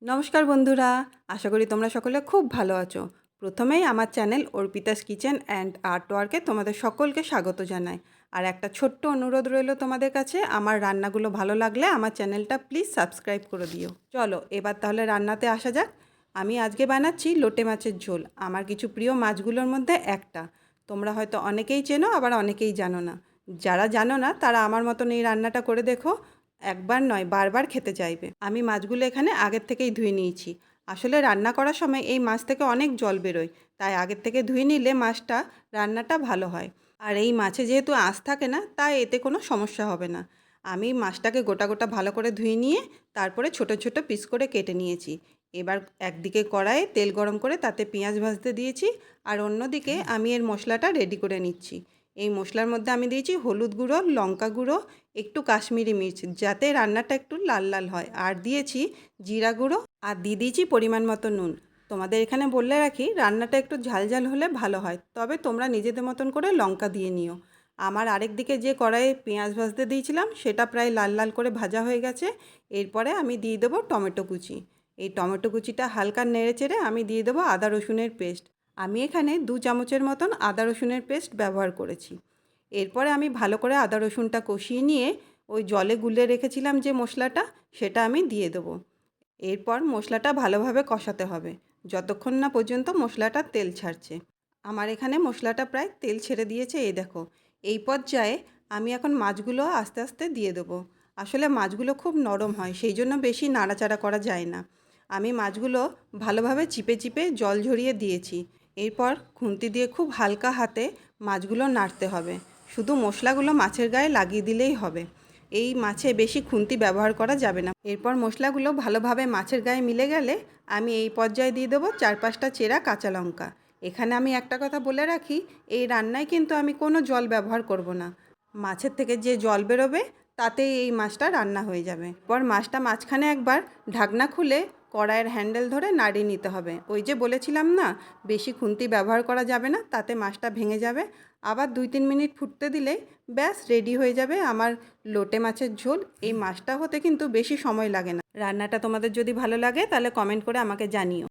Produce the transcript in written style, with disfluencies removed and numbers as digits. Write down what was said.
নমস্কার বন্ধুরা, আশা করি তোমরা সকলে খুব ভালো আছো। প্রথমেই আমার channel Arpita's kitchen and art ওয়ার্কে তোমাদের সকলকে স্বাগত জানাই। আর একটা ছোট্ট অনুরোধ রইল তোমাদের কাছে, আমার রান্নাগুলো ভালো লাগলে আমার চ্যানেলটা প্লিজ সাবস্ক্রাইব করে দিও। চলো এবার তাহলে রান্নাতে আসা যাক। আমি আজকে বানাচ্ছি লোটে মাছের ঝোল, আমার কিছু প্রিয় মাছগুলোর মধ্যে একটা। তোমরা হয়তো অনেকেই চেনো, আবার অনেকেই জানো না। যারা জানো না তারা আমার মতন এই রান্নাটা করে দেখো, একবার নয় বারবার খেতে চাইবে। আমি মাছগুলো এখানে আগের থেকেই ধুয়ে নিয়েছি। আসলে রান্না করার সময় এই মাছ থেকে অনেক জল বেরোয়, তাই আগের থেকে ধুয়ে নিলে মাছটা রান্নাটা ভালো হয়। আর এই মাছে যেহেতু আঁশ থাকে না, তাই এতে কোনো সমস্যা হবে না। আমি মাছটাকে গোটা গোটা ভালো করে ধুয়ে নিয়ে তারপরে ছোট ছোট পিস করে কেটে নিয়েছি। এবার একদিকে কড়াইয়ে তেল গরম করে তাতে পেঁয়াজ ভাজতে দিয়েছি, আর অন্যদিকে আমি এর মশলাটা রেডি করে নিচ্ছি। এই মশলার মধ্যে আমি দিয়েছি হলুদ গুঁড়ো, লঙ্কা গুঁড়ো, একটু কাশ্মীরি মির্চ যাতে রান্নাটা একটু লাল লাল হয়, আর দিয়েছি জিরা গুঁড়ো, আর দিয়ে দিয়েছি পরিমাণ মতো নুন। তোমাদের এখানে বলে রাখি, রান্নাটা একটু ঝাল ঝাল হলে ভালো হয়, তবে তোমরা নিজেদের মতন করে লঙ্কা দিয়ে নিও। আমার আরেক দিকে যে কড়াইয়ে পেঁয়াজ ভাজতে দিয়েছিলাম সেটা প্রায় লাল লাল করে ভাজা হয়ে গেছে। এরপরে আমি দিয়ে দেবো টমেটো কুচি। এই টমেটো কুচিটা হালকা নেড়ে চেড়ে আমি দিয়ে দেবো আদা রসুনের পেস্ট। আমি এখানে 2 চামচের মতন আদা রসুনের পেস্ট ব্যবহার করেছি। এরপরে আমি ভালো করে আদা রসুনটা কষিয়ে নিয়ে ওই জলে গুলে রেখেছিলাম যে মশলাটা, সেটা আমি দিয়ে দেবো। এরপর মশলাটা ভালোভাবে কষাতে হবে যতক্ষণ না পর্যন্ত মশলাটা তেল ছাড়ছে। আমার এখানে মশলাটা প্রায় তেল ছেড়ে দিয়েছে, এই দেখো। এই পর্যায়ে আমি এখন মাছগুলো আস্তে আস্তে দিয়ে দেবো। আসলে মাছগুলো খুব নরম হয়, সেই জন্য বেশি নাড়াচাড়া করা যায় না। আমি মাছগুলো ভালোভাবে চিপে চিপে জল ঝরিয়ে দিয়েছি। এরপর খুন্তি দিয়ে খুব হালকা হাতে মাছগুলো নাড়তে হবে। শুধু মশলাগুলো মাছের গায়ে লাগিয়ে দিলেই হবে। এই মাছে বেশি খুন্তি ব্যবহার করা যাবে না। এরপর মশলাগুলো ভালোভাবে মাছের গায়ে মিলে গেলে আমি এই পর্যায়ে দিয়ে দেবো 4-5টা চেরা কাঁচা লঙ্কা। এখানে আমি একটা কথা বলে রাখি, এই রান্নায় কিন্তু আমি কোনো জল ব্যবহার করব না। মাছের থেকে যে জল বেরোবে তাতেই এই মাছটা রান্না হয়ে যাবে। পর মাছটা মাঝখানে একবার ঢাকনা খুলে কড়াইয়ের হ্যান্ডেল ধরে নাড়িয়ে নিতে হবে। ওই যে বলেছিলাম না, বেশি খুন্তি ব্যবহার করা যাবে না, তাতে মাছটা ভেঙে যাবে। আবার 2-3 মিনিট ফুটতে দিলেই ব্যাস রেডি হয়ে যাবে আমার লোটে মাছের ঝোল। এই মাছটা হতে কিন্তু বেশি সময় লাগে না। রান্নাটা তোমাদের যদি ভালো লাগে তাহলে কমেন্ট করে আমাকে জানিও।